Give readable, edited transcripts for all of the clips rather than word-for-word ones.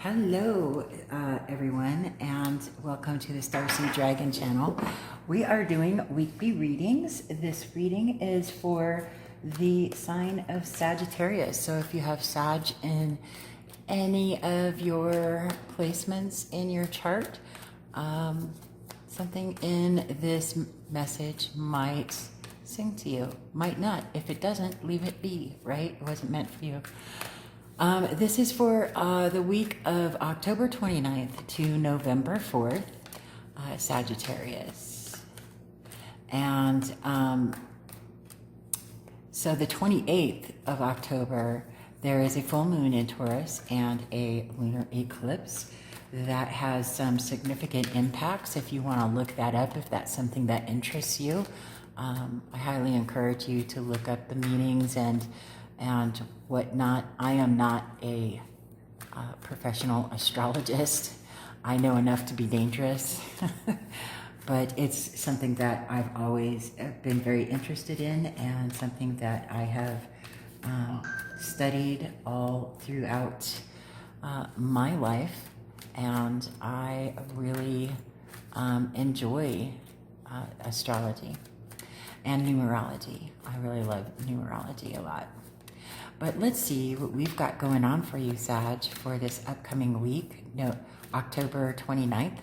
Hello, everyone, and welcome to the Starseed Dragon channel. We are doing weekly readings. This reading is for the sign of Sagittarius. So if you have Sag in any of your placements in your chart, something in this message might sing to you, might not. If it doesn't, leave it be, right? It wasn't meant for you. This is for the week of October 29th to November 4th, Sagittarius. And so the 28th of October, there is a full moon in Taurus and a lunar eclipse that has some significant impacts. If you want to look that up, if that's something that interests you, I highly encourage you to look up the meanings and whatnot. I am not a professional astrologist. I know enough to be dangerous, but it's something that I've always been very interested in and something that I have studied all throughout my life, and I really enjoy astrology and numerology. I really love numerology a lot. But let's see what we've got going on for you, Sag, for this upcoming week, October 29th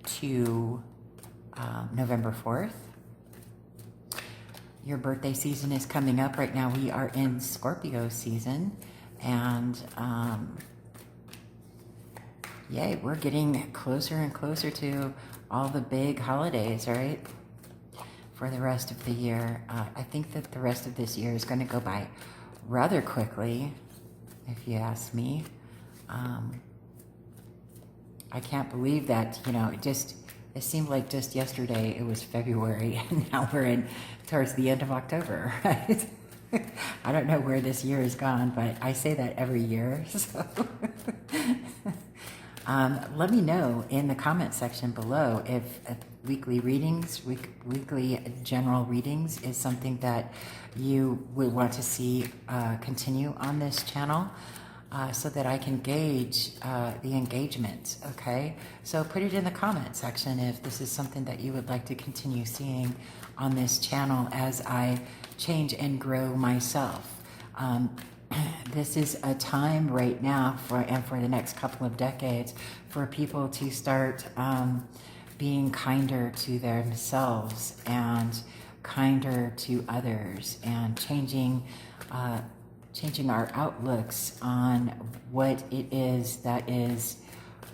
to November 4th. Your birthday season is coming up. Right now we are in Scorpio season, and yay, we're getting closer and closer to all the big holidays, right? For the rest of the year. I think that the rest of this year is going to go by rather quickly, if you ask me. I can't believe that, it seemed like just yesterday it was February, and now we're towards the end of October, right? I don't know where this year has gone, but I say that every year, so. Let me know in the comment section below if weekly readings, weekly general readings is something that you would want to see continue on this channel, so that I can gauge the engagement, okay? So put it in the comment section if this is something that you would like to continue seeing on this channel as I change and grow myself. This is a time right now for the next couple of decades for people to start being kinder to themselves and kinder to others, and changing our outlooks on what it is that is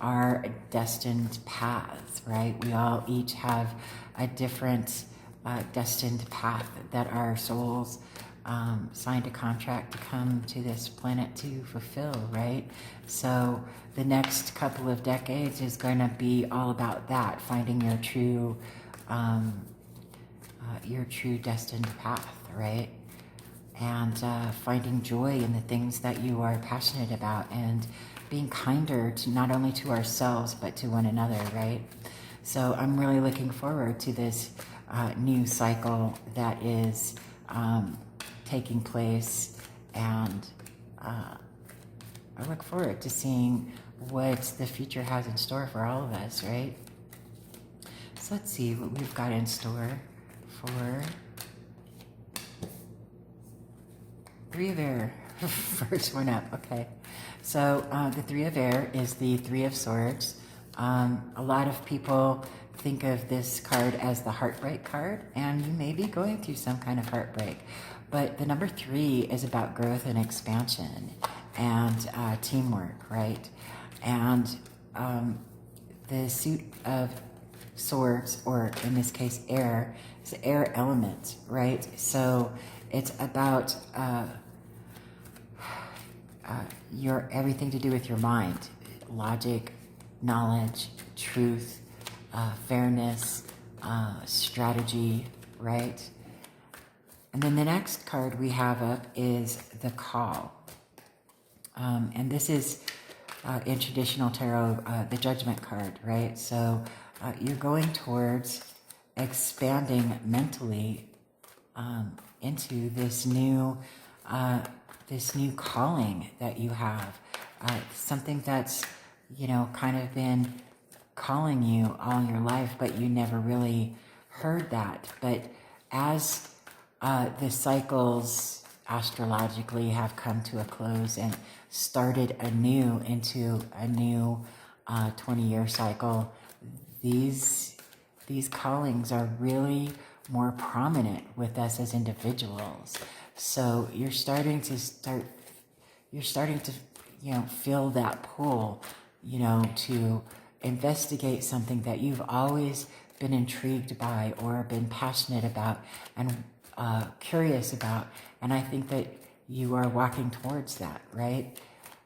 our destined paths, right? We all each have a different destined path that our souls signed a contract to come to this planet to fulfill, right? So the next couple of decades is going to be all about that, finding your true destined path, right? And finding joy in the things that you are passionate about, and being kinder to not only to ourselves but to one another, right? So I'm really looking forward to this new cycle that is taking place, and I look forward to seeing what the future has in store for all of us, right? So let's see what we've got in store for Three of Air. First one up, okay. So the Three of Air is the Three of Swords. A lot of people think of this card as the heartbreak card, and you may be going through some kind of heartbreak. But the number 3 is about growth and expansion and teamwork, right? And the suit of swords, or in this case air, is the air element, right? So it's about everything to do with your mind, logic, knowledge, truth, fairness, strategy, right? And then the next card we have up is the Call. And this is, in traditional tarot, the Judgment card, right? So you're going towards expanding mentally into this new calling that you have. Something that's you know, kind of been calling you all your life, but you never really heard that. But as the cycles astrologically have come to a close and started anew into a new 20-year cycle, these callings are really more prominent with us as individuals. So you're starting to you know, feel that pull, you know, to investigate something that you've always been intrigued by or been passionate about and curious about. And I think that you are walking towards that, right?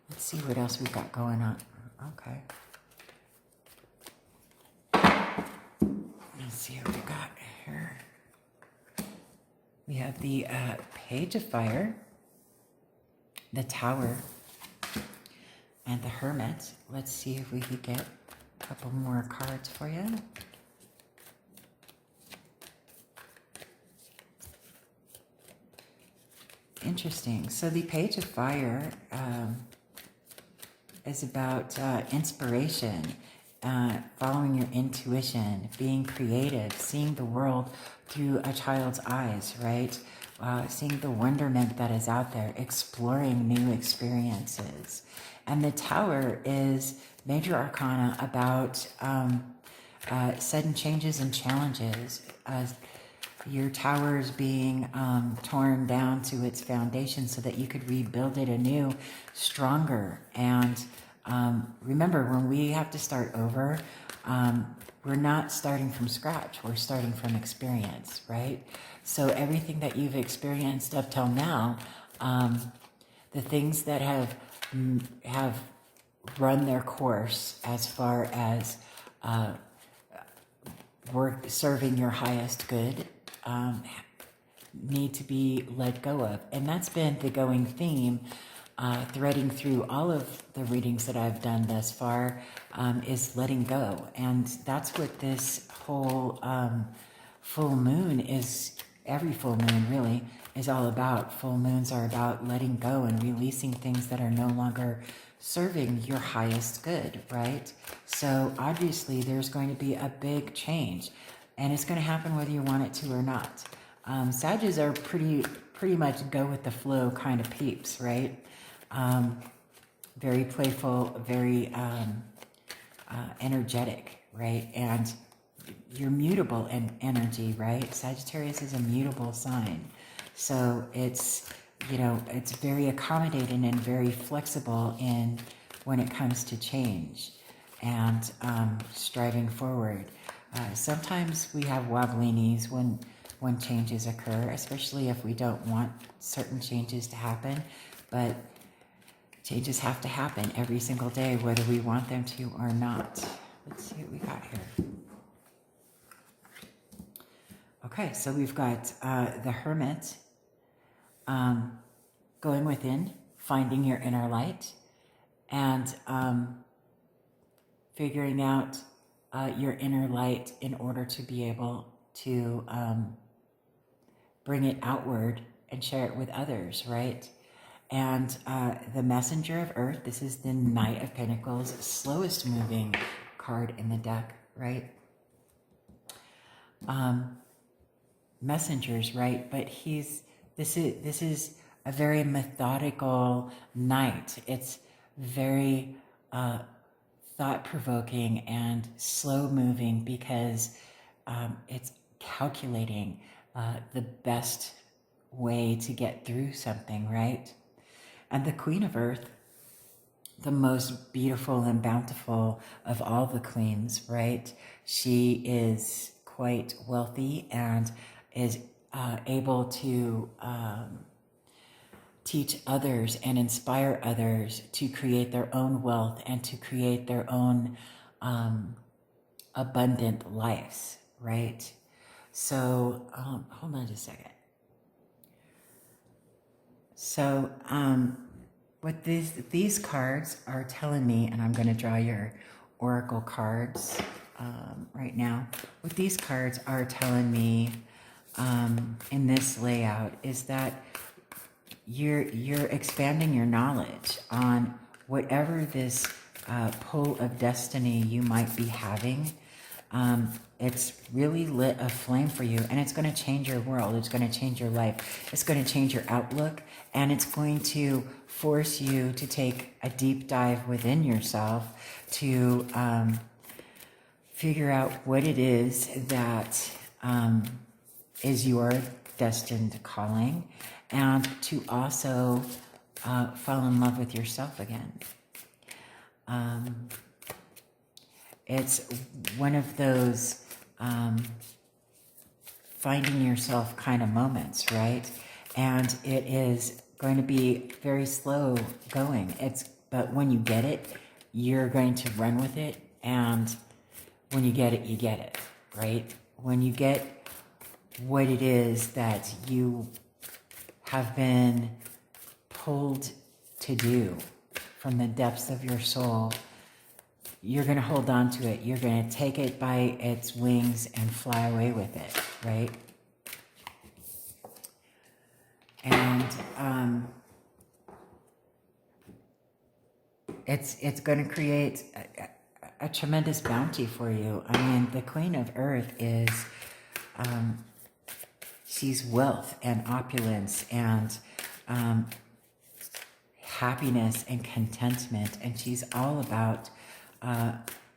Let's see what else we've got going on. Okay. Let's see what we got here. We have the Page of Fire, the Tower, and the Hermit. Let's see if we can get a couple more cards for you. Interesting. So the Page of Fire is about inspiration, following your intuition, being creative, seeing the world through a child's eyes, right? Seeing the wonderment that is out there, exploring new experiences. And the Tower is major arcana about sudden changes and challenges. Your tower is being torn down to its foundation so that you could rebuild it anew, stronger. And remember, when we have to start over, we're not starting from scratch. We're starting from experience, right? So everything that you've experienced up till now, the things that have run their course as far as work serving your highest good, need to be let go of. And that's been the going theme, threading through all of the readings that I've done thus far, is letting go. And that's what this whole full moon is, every full moon really, is all about. Full moons are about letting go and releasing things that are no longer serving your highest good, right? So obviously there's going to be a big change, and it's going to happen whether you want it to or not. Sages are pretty much go with the flow kind of peeps, right? Very playful, very energetic, right? And you're mutable in energy, right? Sagittarius is a mutable sign. So it's, you know, it's very accommodating and very flexible in when it comes to change and striving forward. Sometimes we have wobbly knees when changes occur, especially if we don't want certain changes to happen, but changes have to happen every single day, whether we want them to or not. Let's see what we got here. Okay, so we've got the Hermit, going within, finding your inner light, and figuring out your inner light in order to be able to bring it outward and share it with others, right? And the Messenger of Earth, this is the Knight of Pentacles, slowest moving card in the deck, right? Messengers, right? But this is a very methodical knight. It's very thought-provoking and slow-moving because it's calculating the best way to get through something, right? And the Queen of Earth, the most beautiful and bountiful of all the queens, right? She is quite wealthy and is able to teach others and inspire others to create their own wealth and to create their own abundant lives, right? So, hold on just a second. So, what these cards are telling me, and I'm going to draw your oracle cards right now. What these cards are telling me in this layout is that you're expanding your knowledge on whatever this pull of destiny you might be having, it's really lit a flame for you, and it's going to change your world. It's going to change your life. It's going to change your outlook, and it's going to force you to take a deep dive within yourself to figure out what it is that is your destined calling, and to also fall in love with yourself again. It's one of those finding yourself kind of moments, right? And it is going to be very slow going. But when you get it, you're going to run with it. And when you get it, you get it, right? When you get what it is that you have been pulled to do from the depths of your soul, you're going to hold on to it. You're going to take it by its wings and fly away with it, right? And it's going to create a tremendous bounty for you. I mean, the Queen of Earth is, she's wealth and opulence and happiness and contentment, and she's all about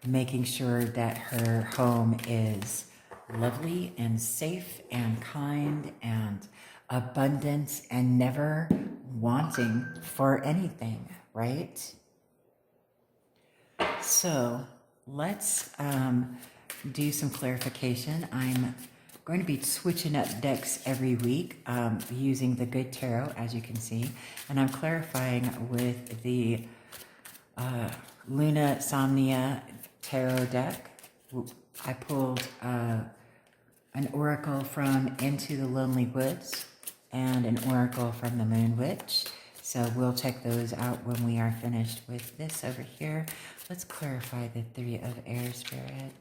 making sure that her home is lovely and safe and kind and abundant and never wanting for anything, right? So let's do some clarification. I'm going to be switching up decks every week using the Good Tarot, as you can see, and I'm clarifying with the Luna Somnia Tarot deck. I pulled an oracle from Into the Lonely Woods and an oracle from the Moon Witch. So we'll check those out when we are finished with this over here. Let's clarify the Three of Air, Spirit.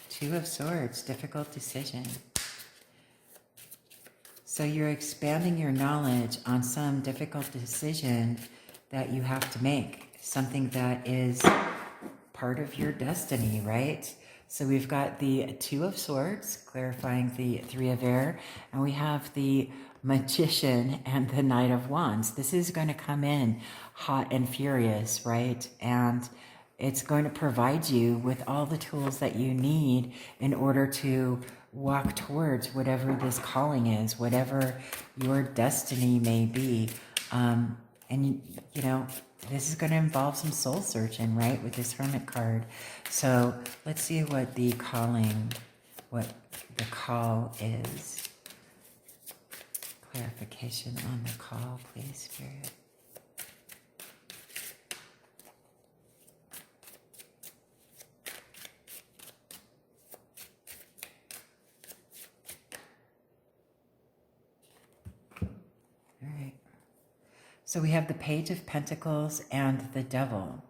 Two of Swords, difficult decision. So you're expanding your knowledge on some difficult decision that you have to make, something that is part of your destiny, right? So we've got the Two of Swords, clarifying the Three of Air, and we have the Magician and the Knight of Wands. This is going to come in hot and furious, right? And it's going to provide you with all the tools that you need in order to walk towards whatever this calling is, whatever your destiny may be. And, you know, this is going to involve some soul searching, right, with this Hermit card. So let's see what the calling, what the call is. Clarification on the call, please, Spirit. So we have the Page of Pentacles and the Devil,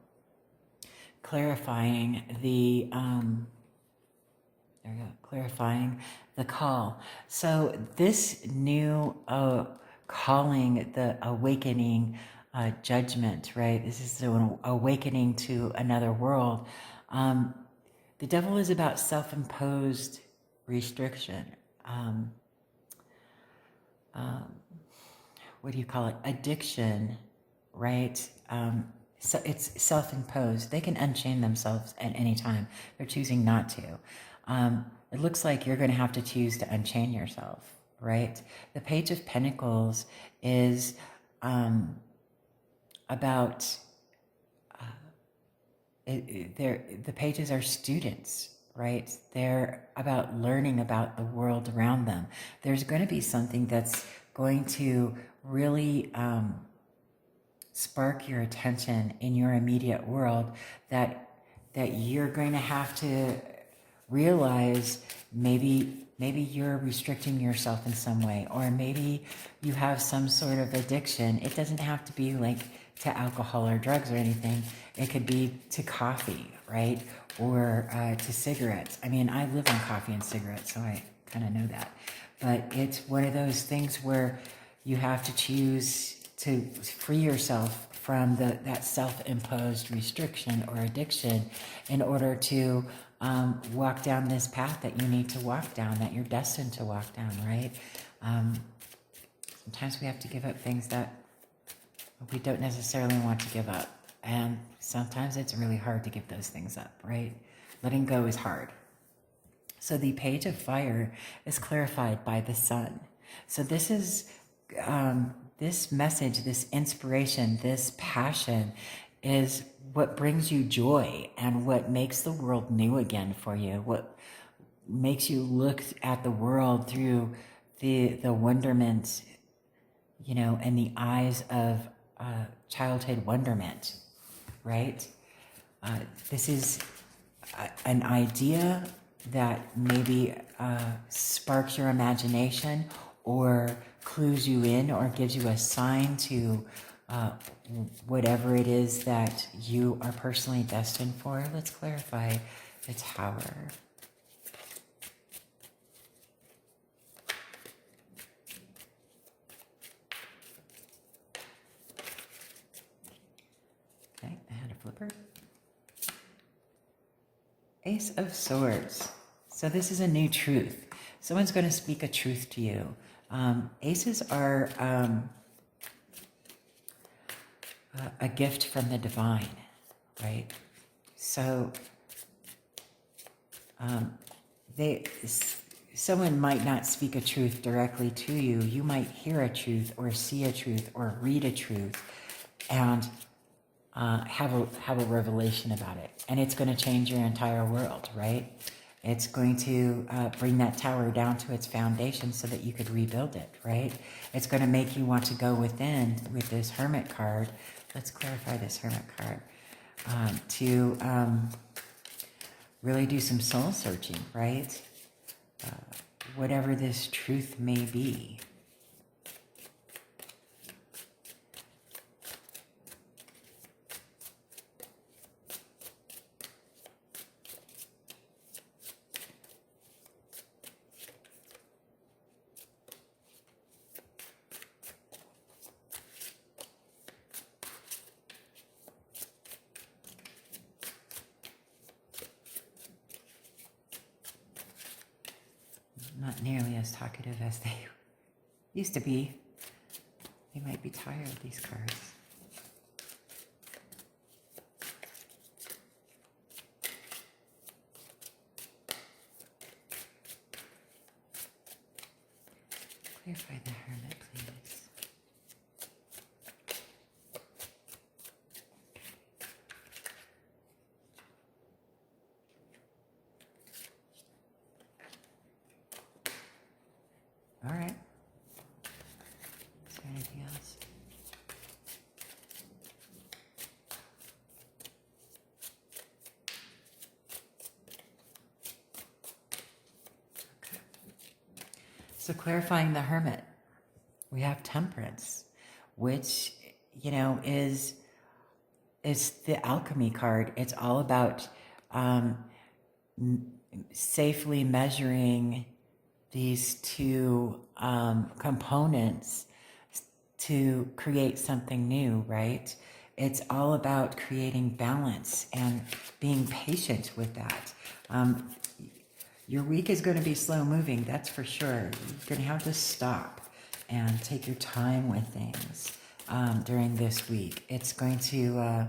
clarifying the clarifying the call. So this new calling, the awakening, judgment, right? This is an awakening to another world. The Devil is about self-imposed restriction. What do you call it? Addiction, right? So it's self-imposed. They can unchain themselves at any time. They're choosing not to. It looks like you're going to have to choose to unchain yourself, right? The Page of Pentacles is about, the pages are students, right? They're about learning about the world around them. There's going to be something that's going to really spark your attention in your immediate world that you're going to have to realize maybe you're restricting yourself in some way, or maybe you have some sort of addiction. It doesn't have to be like to alcohol or drugs or anything. It could be to coffee, right? Or to cigarettes. I mean, I live on coffee and cigarettes, so I kind of know that. But it's one of those things where you have to choose to free yourself from that self-imposed restriction or addiction in order to walk down this path that you need to walk down, that you're destined to walk down, right? Sometimes we have to give up things that we don't necessarily want to give up. And sometimes it's really hard to give those things up, right? Letting go is hard. So the Page of Fire is clarified by the Sun. So this is, this message, this inspiration, this passion is what brings you joy and what makes the world new again for you, what makes you look at the world through the wonderment, you know, and the eyes of childhood wonderment, right? This is an idea that maybe sparks your imagination or clues you in or gives you a sign to whatever it is that you are personally destined for. Let's clarify the Tower. Okay, I had a flipper. Ace of Swords. So this is a new truth. Someone's going to speak a truth to you. Aces are a gift from the divine, right? So someone might not speak a truth directly to you. You might hear a truth or see a truth or read a truth and have a revelation about it. And it's going to change your entire world, right? It's going to bring that tower down to its foundation so that you could rebuild it, right? It's going to make you want to go within with this Hermit card. Let's clarify this Hermit card. To really do some soul searching, right? Whatever this truth may be. Not nearly as talkative as they used to be. They might be tired of these cards. Clarify the Hermit, please. All right. Is there anything else? Okay. So clarifying the Hermit, we have Temperance, which, you know, is the alchemy card. It's all about safely measuring these two components to create something new, right? It's all about creating balance and being patient with that. Your week is going to be slow moving, that's for sure. You're going to have to stop and take your time with things during this week. It's going to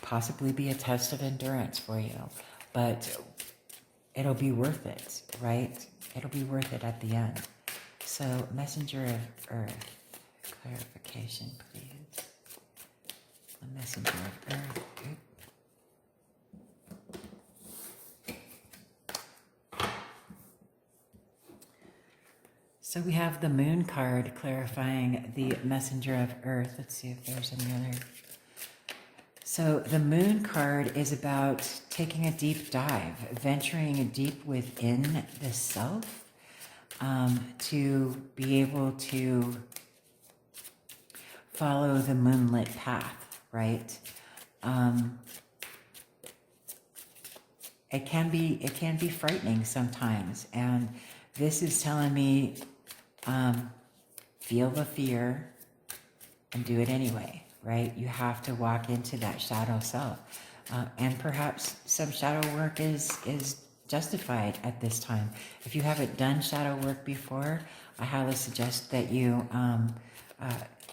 possibly be a test of endurance for you, but it'll be worth it, right? It'll be worth it at the end. So, Messenger of Earth, clarification, please. The Messenger of Earth. So we have the Moon card clarifying the Messenger of Earth. Let's see if there's any other So the moon card is about taking a deep dive, venturing deep within the self, to be able to follow the moonlit path, right? It can be frightening sometimes, and this is telling me, feel the fear and do it anyway, right? You have to walk into that shadow self, and perhaps some shadow work is justified at this time. If you haven't done shadow work before, I highly suggest that you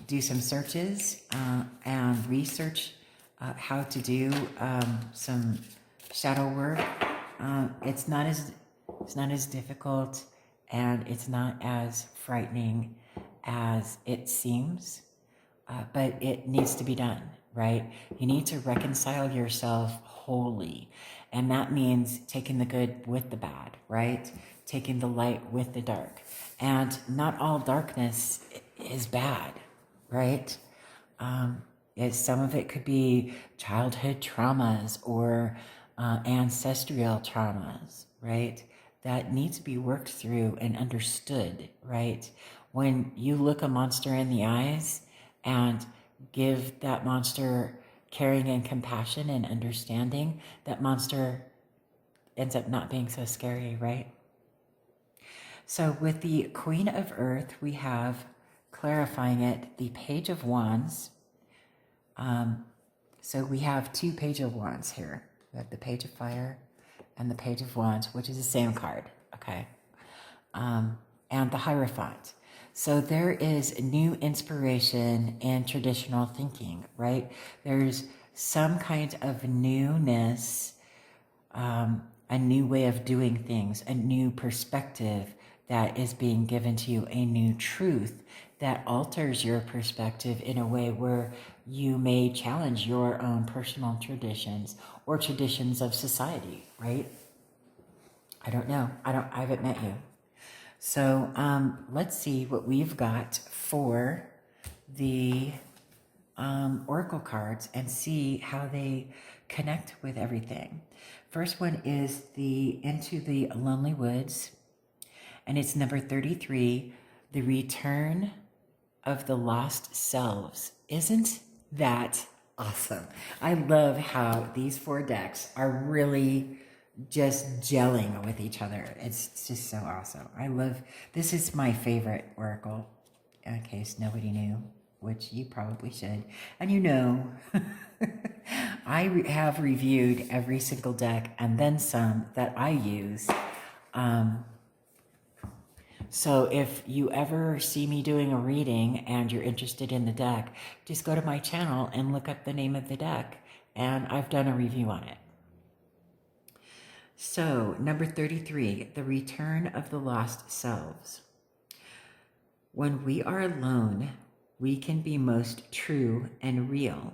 do some searches and research how to do some shadow work. It's not as difficult, and it's not as frightening as it seems, but it needs to be done, right? You need to reconcile yourself wholly, and that means taking the good with the bad, right? Taking the light with the dark, and not all darkness is bad, right? Some of it could be childhood traumas or ancestral traumas, right? That need to be worked through and understood, right? When you look a monster in the eyes and give that monster caring and compassion and understanding, that monster ends up not being so scary, right? So with the Queen of Earth, we have, clarifying it, the Page of Wands. So we have two Page of Wands here. We have the Page of Fire and the Page of Wands, which is the same card, okay? And the Hierophant. So there is new inspiration in traditional thinking, right? There's some kind of newness, a new way of doing things, a new perspective that is being given to you, a new truth that alters your perspective in a way where you may challenge your own personal traditions or traditions of society, right? I don't know. I haven't met you. So let's see what we've got for the oracle cards and see how they connect with everything. First one is the Into the Lonely Woods, and it's number 33, the Return of the Lost Selves. Isn't that awesome? I love how these four decks are really just gelling with each other. It's just so awesome. I love, this is my favorite oracle, in case nobody knew, which you probably should. And you know, I have reviewed every single deck and then some that I use. So if you ever see me doing a reading and you're interested in the deck, just go to my channel and look up the name of the deck, and I've done a review on it. So, number 33, the Return of the Lost Selves. When we are alone, we can be most true and real.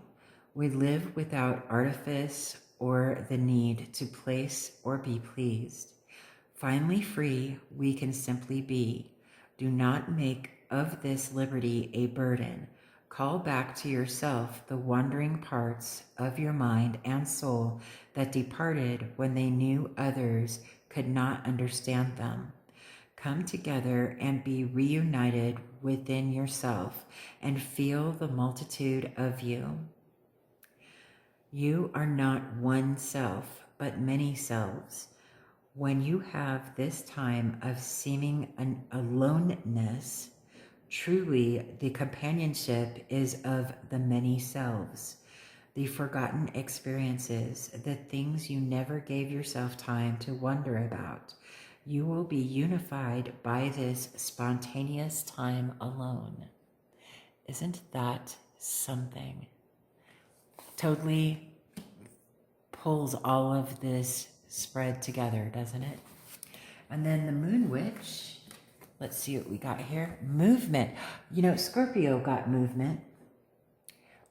We live without artifice or the need to place or be pleased. Finally free, we can simply be. Do not make of this liberty a burden. Call back to yourself the wandering parts of your mind and soul that departed when they knew others could not understand them. Come together and be reunited within yourself and feel the multitude of you. You are not one self, but many selves. When you have this time of seeming aloneness, truly the companionship is of the many selves, the forgotten experiences, the things you never gave yourself time to wonder about. You will be unified by this spontaneous time alone. Isn't that something? Totally pulls all of this spread together, doesn't it? And then the Moon Witch, let's see what we got here. Movement. You know, Scorpio got movement.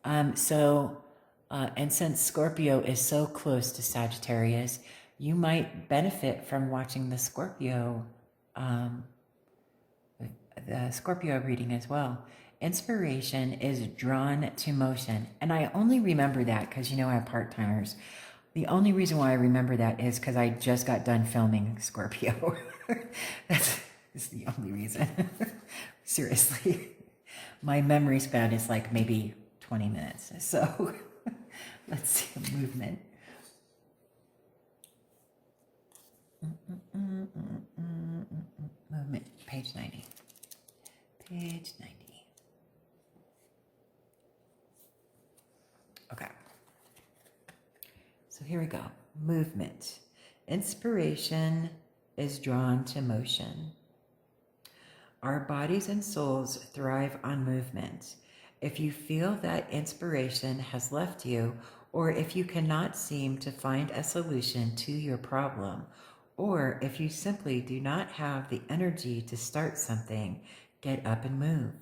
And since Scorpio is so close to Sagittarius, you might benefit from watching the Scorpio, the Scorpio reading as well. Inspiration is drawn to motion. And I only remember that because, you know, I have part-timers. The only reason why I remember that is because I just got done filming Scorpio. That's the only reason. Seriously. My memory span is like maybe 20 minutes. So let's see a movement. Movement, page 90. Page 90. Okay. So here we go. Movement. Inspiration is drawn to motion. Our bodies and souls thrive on movement. If you feel that inspiration has left you, or if you cannot seem to find a solution to your problem, or if you simply do not have the energy to start something, get up and move.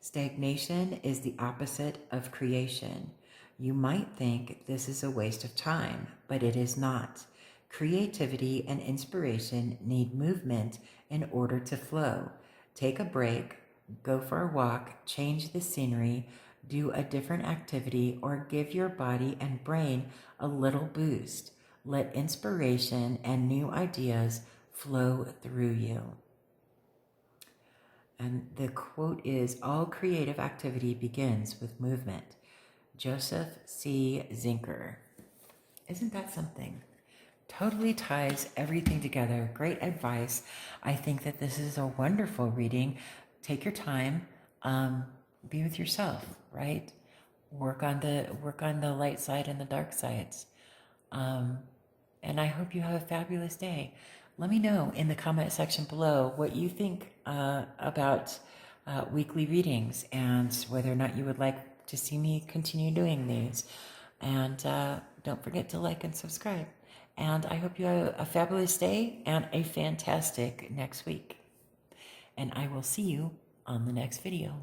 Stagnation is the opposite of creation. You might think this is a waste of time, but it is not. Creativity and inspiration need movement in order to flow. Take a break, go for a walk, change the scenery, do a different activity, or give your body and brain a little boost. Let inspiration and new ideas flow through you. And the quote is, all creative activity begins with movement. Joseph C. Zinker. Isn't that something? Totally ties everything together. Great advice. I think that this is a wonderful reading. Take your time. Be with yourself, right? Work on the light side and the dark sides. And I hope you have a fabulous day. Let me know in the comment section below what you think about weekly readings and whether or not you would like to see me continue doing these. And don't forget to like and subscribe. And I hope you have a fabulous day and a fantastic next week. And I will see you on the next video.